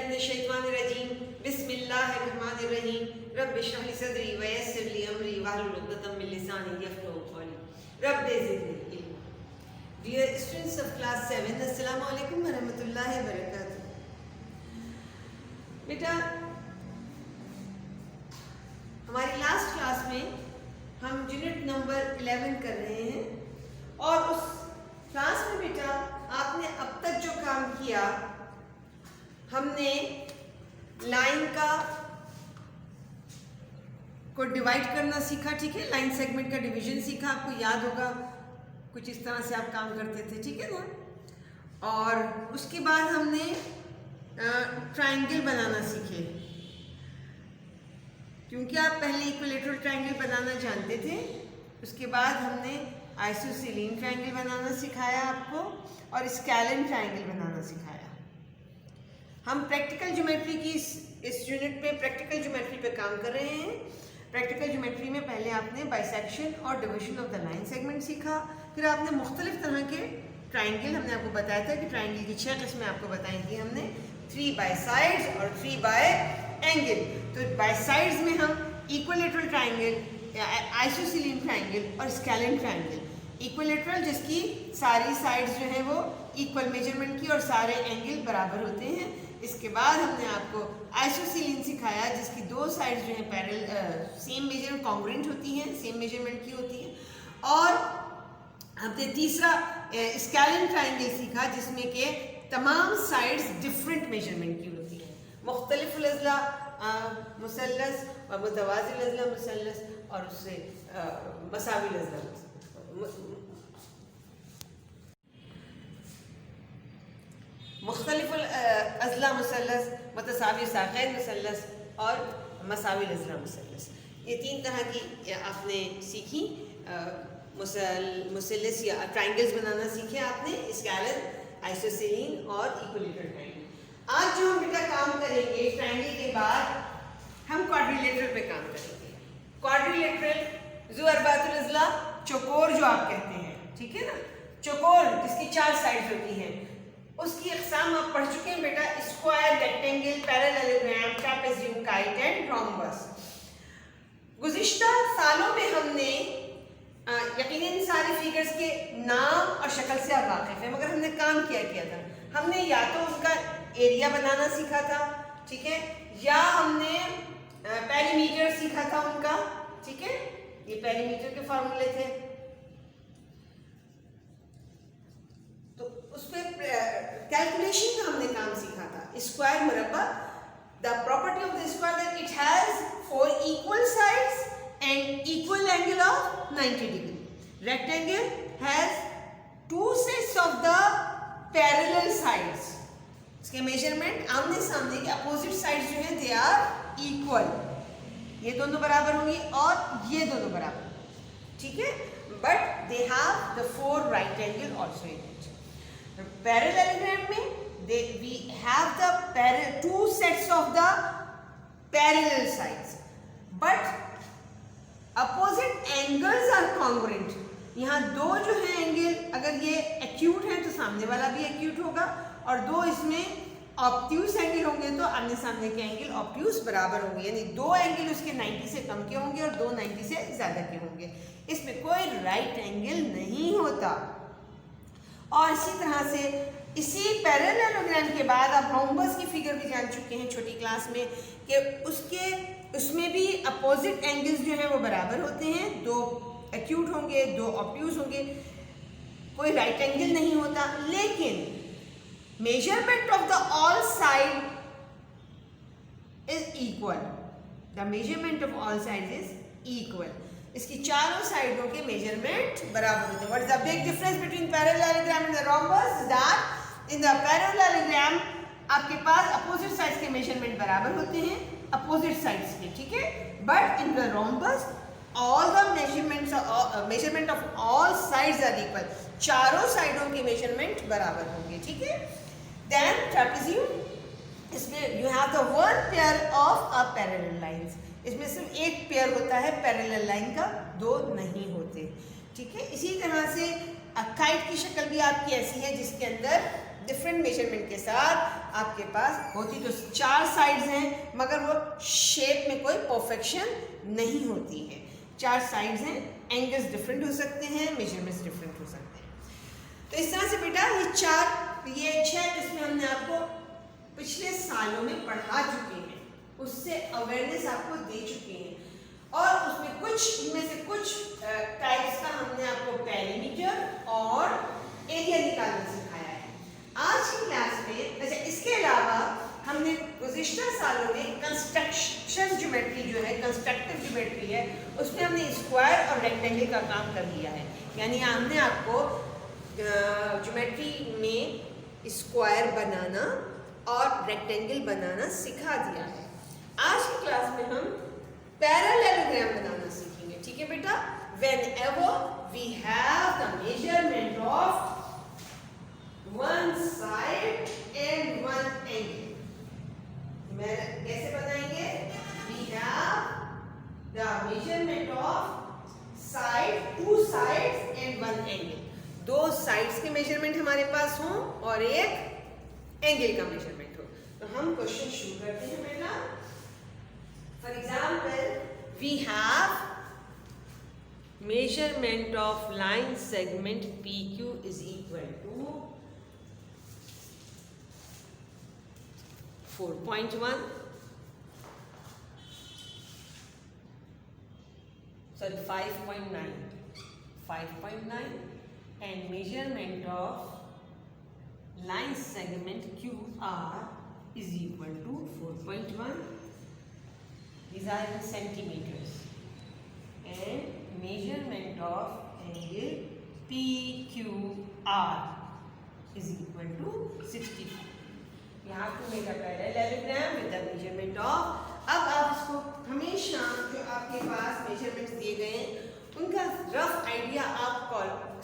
मिनश्शैतानिर्रजीम बिस्मिल्लाहिर्रहमानिर्रहीम रब्बि इश्रह ली सदरी व यस्सिर ली अमरी वहलुल उक़दतम मिन लिसानी यफ़क़हू क़ौली rabbi ज़िदनी इल्मा। Dear students of class 7, अस्सलामु अलैकुम व रहमतुल्लाहि व बरकातुहू। बेटा, हमारी लास्ट क्लास में हम यूनिट नंबर 11 कर रहे हैं और उस क्लास में बेटा आपने अब तक जो काम किया, हमने लाइन को डिवाइड करना सीखा, ठीक है, लाइन सेगमेंट का डिवीजन सीखा, आपको याद होगा कुछ इस तरह से आप काम करते थे, ठीक है ना। और उसके बाद हमने ट्रायंगल बनाना सीखे, क्योंकि आप पहले इक्विलेटरल ट्रायंगल बनाना जानते थे। उसके बाद हमने आइसोसेलेन ट्रायंगल बनाना सिखाया आपको और स्केलन ट्रायंगल बनाना सिखाया। हम प्रैक्टिकल ज्योमेट्री की इस यूनिट पे प्रैक्टिकल ज्योमेट्री पे काम कर रहे हैं। प्रैक्टिकल ज्योमेट्री में पहले आपने बाइसेक्शन और division of the line segment सीखा, फिर आपने मुख्तलिफ तरह के ट्रायंगल, हमने आपको बताया था कि ट्रायंगल की 6 किस्में आपको बताई थी हमने, 3 बाय साइड्स और 3 बाय एंगल। तो बाय साइड्स में हम इक्विलेटरल ट्रायंगल, आइसोसेलेन ट्रायंगल और स्केलन ट्रायंगल। इक्विलेटरल जिसकी सारी साइड्स जो है वो इक्वल मेजरमेंट की और सारे एंगल बराबर होते हैं। इसके बाद हमने आपको आइसोसेलेन सिखाया जिसकी 2 साइड्स जो है पैरेलल सेम मेजरमेंट कॉन्ग्रुएंट होती हैं, सेम मेजरमेंट की होती हैं। और हमने तीसरा स्केलन ट्रायंगल सीखा जिसमें के तमाम साइड्स डिफरेंट मेजरमेंट की होती हैं। मुख्तलिफ अज़ला मुसल्लस और मुतवाज़िल अज़ला मुसल्लस और उससे मसाविल अज़ला मुख्तलिफ अज़ला मुसल्लस, मुतसावी साक़ैन मुसल्लस और मसाविल अज़ला मुसल्लस। ये 3 तरह की आपने सीखी। मुसल्लस या ट्रायंगल्स बनाना सीखे आपने, स्केलन, आइसोसेलेन और इक्विलेटरल ट्रायंगल। आज जो हम बेटा काम करेंगे ट्रायंगल के बाद हम क्वाड्रिलेटरल पे काम करेंगे। क्वाड्रिलेटरल ज़ुअरबातुल अज़ला, चौकोर जो आप कहते हैं, ठीक है ना, चौकोर जिसकी 4 साइड्स होती हैं, उसकी अक़साम आप पढ़ चुके हैं बेटा, square, rectangle, parallelogram, trapezium, kite and rhombus. गुज़िश्ता सालों में हमने यकीनन सारे फिगर्स के नाम और शक्ल से आप वाकिफ़ हैं, मगर हमने काम किया था। हमने या तो उनका एरिया बनाना सीखा था, ठीक है, या हमने पेरीमीटर सीखा था उनका, ठीक है, ये पेरीमीटर के फॉर्मूले थे। तो उस पर कैलकुलेशन का हमने काम सीखा था। स्क्वायर मुरब्बा, the property of the square that it has 4 equal sides and equal angle of 90 degree. Rectangle has 2 sets of the parallel sides. इसके मेजरमेंट आमने सामने के अपोजिट साइड्स जो हैं दे आर इक्वल, ये दोनों बराबर होंगी और ये दोनों बराबर, ठीक है, but they have the 4 right angle also in it. Parallelogram में we have the 2 sets of the parallel sides, but opposite angles are congruent. यहाँ 2 जो है एंगल, अगर ये एक्यूट है तो सामने वाला भी एक्यूट होगा, और 2 इसमें ऑब्ट्यूस एंगल होंगे तो आमने सामने के एंगल ऑब्ट्यूस बराबर होंगे, यानी 2 एंगल उसके 90 से कम के होंगे और 2 90 से ज़्यादा के होंगे। इसमें कोई राइट एंगल नहीं होता। और इसी तरह से इसी पैरेललोग्राम के बाद आप रोम्बस की फिगर भी जान चुके हैं छोटी क्लास में कि उसमें भी अपोजिट एंगल्स जो हैं वो बराबर होते हैं, 2 एक्यूट होंगे, 2 ऑब्ट्यूस होंगे, कोई राइट एंगल नहीं होता। लेकिन measurement of the all side is equal, the measurement of all side is equal. इसकी चारों साइडों के मेजरमेंट बराबर होते हैं। What is the big difference between parallelogram and the rhombus? That in the parallelogram आपके पास अपोजिट साइड्स के मेजरमेंट बराबर होते हैं, अपोजिट साइड्स के, ठीक है, but in the rhombus all the measurement of all sides are equal, चारों साइडों के मेजरमेंट बराबर होंगे, ठीक है। देन ट्रेपेजियम, इसमें you have the 1 pair of a parallel lines, इसमें सिर्फ 1 पेयर होता है पैरेलल लाइन का, 2 नहीं होते, ठीक है। इसी तरह से काइट की शक्ल भी आपकी ऐसी है जिसके अंदर डिफरेंट मेजरमेंट के साथ आपके पास होती तो 4 साइड्स हैं, मगर वो शेप में कोई परफेक्शन नहीं होती है। 4 साइड्स हैं, एंगल्स डिफरेंट हो सकते हैं, मेजरमेंट्स डिफरेंट हो सकते हैं। तो इस तरह से बेटा ये 6 इसमें हमने आपको पिछले सालों में पढ़ा चुके हैं, उससे अवेयरनेस आपको दे चुके हैं, और उसमें इनमें से कुछ टाइप्स का हमने आपको पेरीमीटर और एरिया निकालना सिखाया है आज की क्लास में। अच्छा, इसके अलावा हमने गुज़िश्ता सालों में कंस्ट्रक्शन ज्योमेट्री जो है, कंस्ट्रक्टिव ज्योमेट्री है, उसमें हमने स्क्वायर और रेक्टेंगल का काम कर लिया है। यानी हमने आपको ज्योमेट्री में स्क्वायर बनाना और रेक्टेंगल बनाना सिखा दिया है। आज की क्लास में हम पैरेललोग्राम बनाना सीखेंगे, ठीक है बेटा। Whenever we have the measurement of one side and one angle, कैसे बनाएंगे? We have the measurement of side, 2 sides and one angle. 2 sides के मेजरमेंट हमारे पास हों और एक एंगल का मेजरमेंट हो। तो हम क्वेश्चन शुरू करते हैं बेटा। For example, we have measurement of line segment PQ is equal to 4.1, sorry 5.9, and measurement of line segment QR is equal to 4.1. These are in centimeters, and measurement of angle PQR is equal to 65. You have to make a parallelogram with the measurement of. अब आप इसको हमेशा जो आपके पास measurements दिए गए हैं उनका रफ आइडिया आप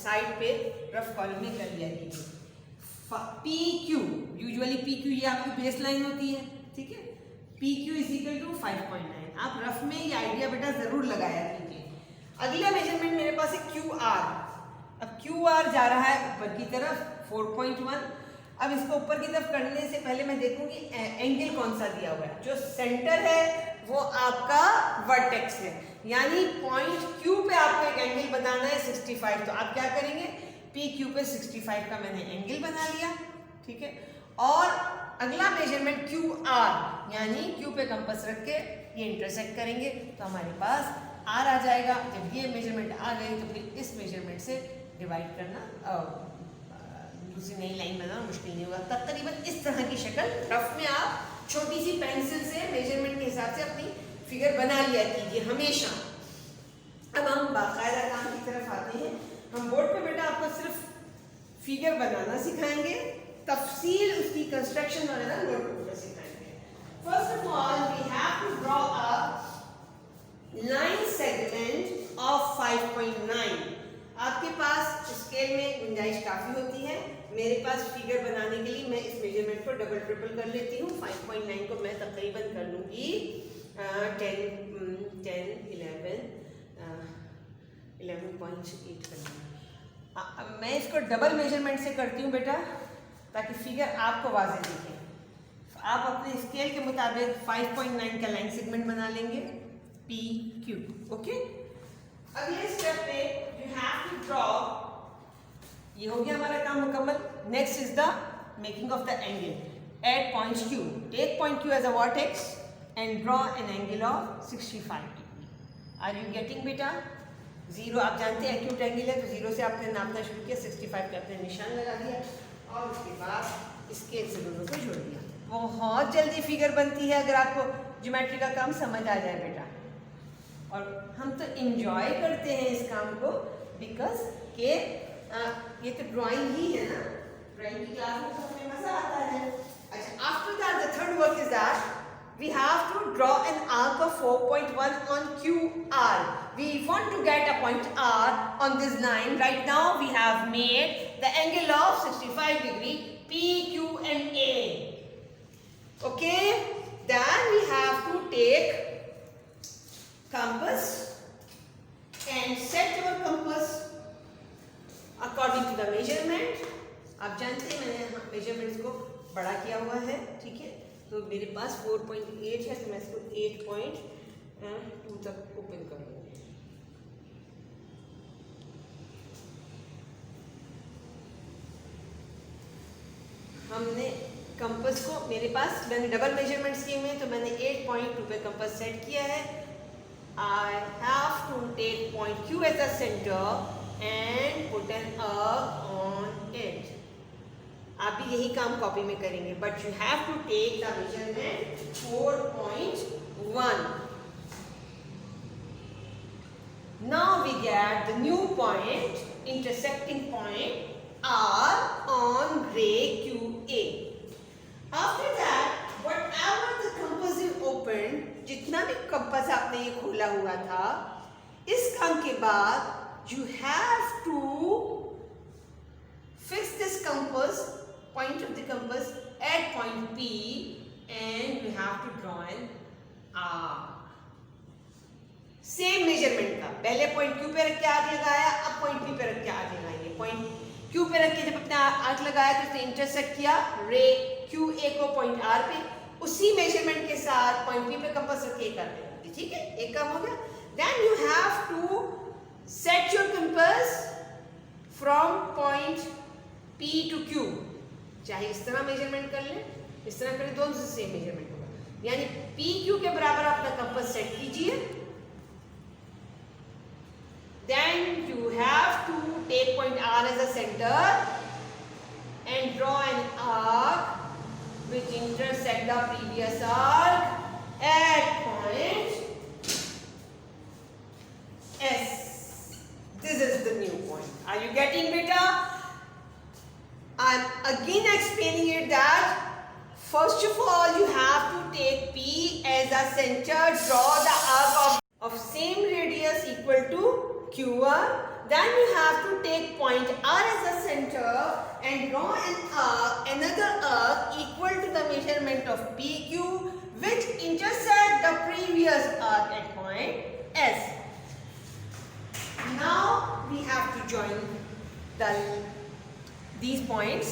साइड पे रफ कॉलम में कर लिया कीजिए। PQ, यूजुअली PQ ये आपकी बेस लाइन होती है, ठीक है। PQ is equal to 5.9। आप रफ में ये आइडिया बेटा जरूर लगाया कीजिए। अगला मेजरमेंट मेरे पास है QR। अब QR जा रहा है ऊपर की तरफ 4.1। अब इसको ऊपर की तरफ करने से पहले मैं देखूंगी एंगल कौन सा दिया हुआ है। जो सेंटर है वो आपका वर्टेक्स है, यानी पॉइंट Q पे आपको एक एंगल बनाना है 65। तो आप क्या करेंगे? PQ पे 65 का मैंने एंगल बना लिया, ठीक है। और अगला मेजरमेंट QR, यानी Q पे कंपास रख के ये इंटरसेक्ट करेंगे तो हमारे पास R आ जाएगा। जब ये मेजरमेंट आ गई तो फिर इस मेजरमेंट से डिवाइड करना दूसरी नई लाइन बनाना मुश्किल नहीं होगा। तकरीबन इस तरह की शक्ल रफ में आप छोटी सी पेंसिल से मेजरमेंट के हिसाब से अपनी फिगर बना लिया कीजिए हमेशा। अब हम बाकायदा काम की तरफ आते हैं। हम बोर्ड पे बेटा आपको सिर्फ फिगर बनाना सिखाएंगे, तफसील उसकी कंस्ट्रक्शन वगैरह नोटबुक में सिखाएंगे। First of all we have to draw a line segment of 5.9। आपके पास स्केल में गुंजाइश काफ़ी होती है। मेरे पास फिगर बनाने के लिए मैं इस मेजरमेंट को डबल ट्रिपल कर लेती हूँ। 5.9 को मैं तकरीबन कर लूँगी 11.8 कर लूँगी। मैं इसको डबल मेजरमेंट से करती हूँ बेटा, ताकि फिगर आपको वाज़ेह दिखे। आप अपने स्केल के मुताबिक 5.9 का लाइन सेगमेंट बना लेंगे PQ, ओके। अगले स्टेप पे यू हैव टू ड्रॉ, ये हो गया हमारा काम मुकम्मल। Next is the making of the angle at point Q। Take point Q as a vertex and draw an angle of 65 degree. Are you getting बेटा? 0 आप जानते हैं एक्यूट एंगल है, तो 0 से आपने नापना शुरू किया, 65 पे आपने निशान लगा दिया और उसके बाद स्केल से दोनों को जोड़ दिया। बहुत जल्दी फिगर बनती है अगर आपको ज्योमेट्री का काम समझ आ जाए बेटा। और हम तो एंजॉय करते हैं इस काम को, बिकॉज के ये तो ड्राइंग ही है ना, ड्राइंग की क्लास में तो हमें मजा आता है। अच्छा, after that the third work is that we have to draw an arc of 4.1 on QR. We want to get a point R on this line. Right now we have made the angle of 65 degree P, Q and A. Okay, then we have to take compass and set our compass according to the measurement. आप जानते हैं मैंने measurements को बड़ा किया हुआ है, ठीक है। तो मेरे पास 4.8 है, तो मैं इसको 8.2 तक ओपन करूँगी। हमने कंपास को, मेरे पास मैंने डबल मेजरमेंट्स किए हुए हैं, तो मैंने 8.2 पे कंपास सेट किया है। I have to take point Q as a center and put an arc on it. आप भी यही काम कॉपी में करेंगे, but you have to take the measurement 4.1. Now we get the new point, intersecting point R on ray QA. After that, whatever the compass is open, जितना भी compass आपने ये खोला हुआ था, इस काम के बाद you have to fix this compass, point of the compass at point P, and you have to draw an arc. Same measurement का, पहले पॉइंट Q पे रख के आर्क लगाया, अब पॉइंट P पे रख के आर्क लगाएंगे। पॉइंट Q पे रख के जब अपना आर्क लगाया तो उसने इंटरसेक्ट किया रे QA को पॉइंट R पे, उसी मेजरमेंट के साथ पॉइंट P पे कंपास रख के कर देंगे, ठीक है। एक काम हो गया। Then you have to set your compass from point P to Q, चाहे इस तरह मेजरमेंट कर ले, इस तरह करें, दोनों से सेम मेजरमेंट होगा। यानी PQ के बराबर अपना कंपास सेट कीजिए। Then you have to take point R as a center and draw an arc which intersect the previous arc at point S. This is the new point. Are you getting beta? I'm again explaining it that first of all you have to take P as a center, draw the arc of same radius equal to QR. Then you have to take point R as a center and draw an arc, another arc equal to the measurement of PQ, which intersect the previous arc at point S. Now we have to join these points,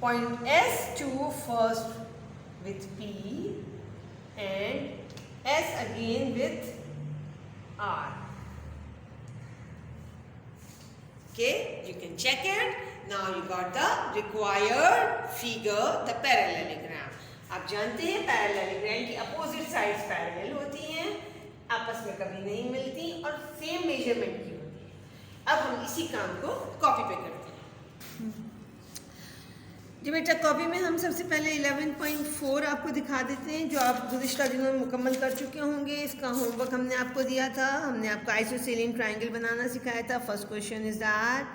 point S2 first with P and S again with R. Okay, you can check it. Now you got the required figure, the parallelogram. आप जानते हैं parallelogram की opposite sides parallel होती हैं, आपस में कभी नहीं मिलती और सेम मेजरमेंट की होती है। अब हम इसी काम को कॉपी पे करते हैं। जी बेटा, कॉपी में हम सबसे पहले 11.4 आपको दिखा देते हैं, जो आप गुज़िश्ता दिनों में मुकम्मल कर चुके होंगे। इसका होमवर्क हमने आपको दिया था, हमने आपको आइसोसेलिन ट्रायंगल बनाना सिखाया था। First question is that,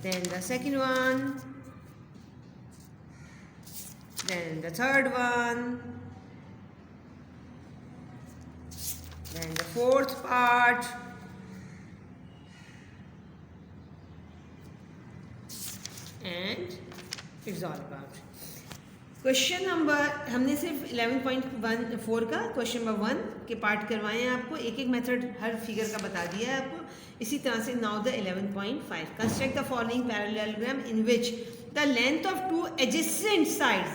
then the second one, then the third one, then the fourth part, and it's all about question number. हमने सिर्फ 11.14 का क्वेश्चन नंबर 1 के पार्ट करवाए हैं आपको, एक एक मेथड हर फिगर का बता दिया है आपको। इसी तरह से now the 11.5, construct the following parallelogram in which the length of two adjacent sides,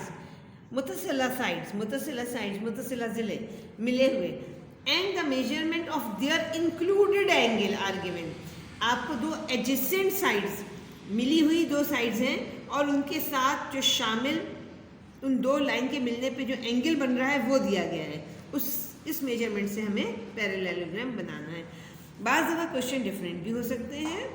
मुतसिला जिले मिले हुए, and the measurement of their included angle are given. आपको दो एडजेसेंट साइड्स मिली हुई, दो साइड्स हैं और उनके साथ जो शामिल उन दो लाइन के मिलने पे जो एंगल बन रहा है वो दिया गया है। इस मेजरमेंट से हमें पैरेललोग्राम बनाना है। बाज़ दफ़ा क्वेश्चन डिफरेंट भी हो सकते हैं,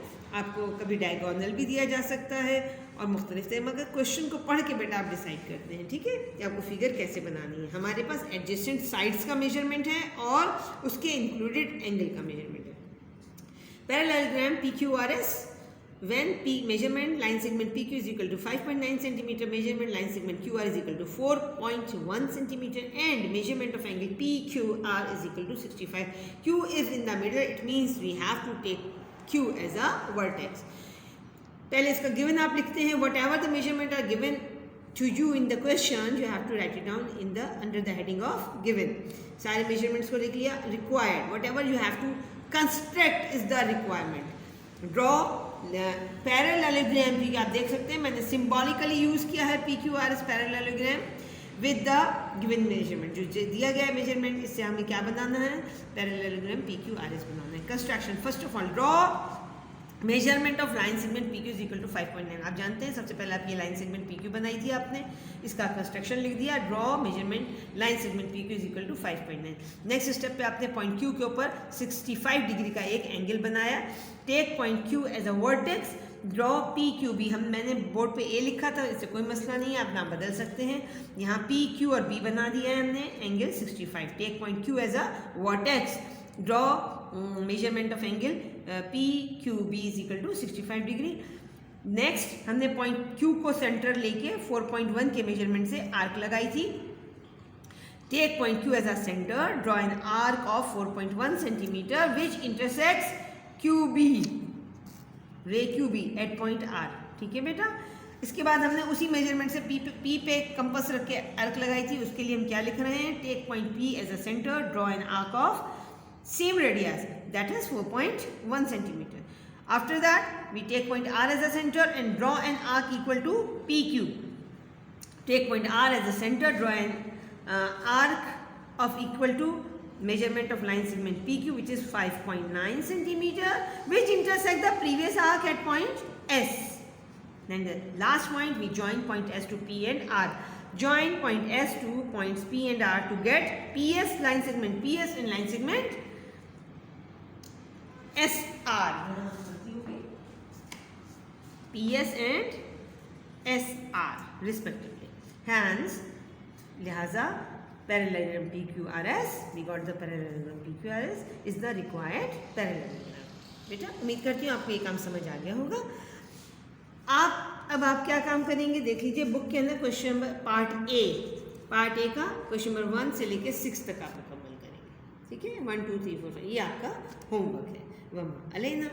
आपको कभी डायगोनल भी दिया जा सकता है और मुख्तलिफ थे, मगर क्वेश्चन को पढ़ के बेटा आप डिसाइड करते हैं, ठीक है, कि आपको फिगर कैसे बनानी है। हमारे पास एडजेसेंट साइड्स का मेजरमेंट है और उसके इंक्लूडेड एंगल का मेजरमेंट है। Parallelogram PQRS, when P measurement line segment PQ is equal to 5.9 cm, measurement line segment QR is equal to 4.1 cm, and measurement of angle PQR is equal to 65. Q is in the middle, it means we have to take Q as a vertex. पहले इसका given आप लिखते हैं, whatever the measurement are given to you in the question, you have to write it down in the under the heading of given. सारे measurements को लिख लिया। Required, whatever you have to construct is the requirement. Draw parallelogram भी आप देख सकते हैं, मैंने सिंबॉलिकली यूज किया है PQRS parallelogram with the given measurement. जो दिया गया है मेजरमेंट, इससे हमें क्या बनाना है, पैरेललोग्राम PQRS बनाना है। Construction, first of all draw measurement of line segment PQ is equal to 5.9। आप जानते हैं सबसे पहले आप ये लाइन सेगमेंट PQ बनाई थी आपने, इसका कंस्ट्रक्शन लिख दिया, draw measurement line segment PQ is equal to 5.9। Next step पे आपने पॉइंट Q के ऊपर 65 डिग्री का एक एंगल बनाया। Take point Q as a vertex, draw PQB। मैंने बोर्ड पे A लिखा था, इससे कोई मसला नहीं है, आप नाम बदल सकते हैं। यहाँ PQ और B बना दिया है हमने, angle 65। Take point Q as a vertex, draw measurement of angle PQB is equal to 65 degree. Next हमने पॉइंट Q को सेंटर लेके 4.1 के मेजरमेंट से आर्क लगाई थी। Take point Q as a centre, draw an arc of 4.1 centimetre which intersects QB, ray QB at point R। ठीक है बेटा, इसके बाद हमने उसी मेजरमेंट से P पे कंपास रख के आर्क लगाई थी, उसके लिए हम क्या लिख रहे हैं, take point P as a centre, draw an arc of same radius, that is 4.1 centimeter. After that we take point R as a center and draw an arc equal to PQ. Take point R as a center, draw an arc of equal to measurement of line segment PQ, which is 5.9 centimeter, which intersect the previous arc at point S. Then the last point we join point S to P and R. Join point S to points P and R to get PS line segment PS and line segment SR, PS and SR respectively. Hence, लिहाजा parallelogram PQRS, we got the parallelogram PQRS is the required parallelogram. बेटा उम्मीद करती हूँ आपको ये काम समझ आ गया होगा। अब आप क्या काम करेंगे देख लीजिए, बुक के अंदर क्वेश्चन नंबर पार्ट ए का क्वेश्चन नंबर 1 से लेके 6 तक आप मुकम्मल करेंगे। ठीक है, 1 2 3 4 5 ये आपका होमवर्क है। वमा अलैना।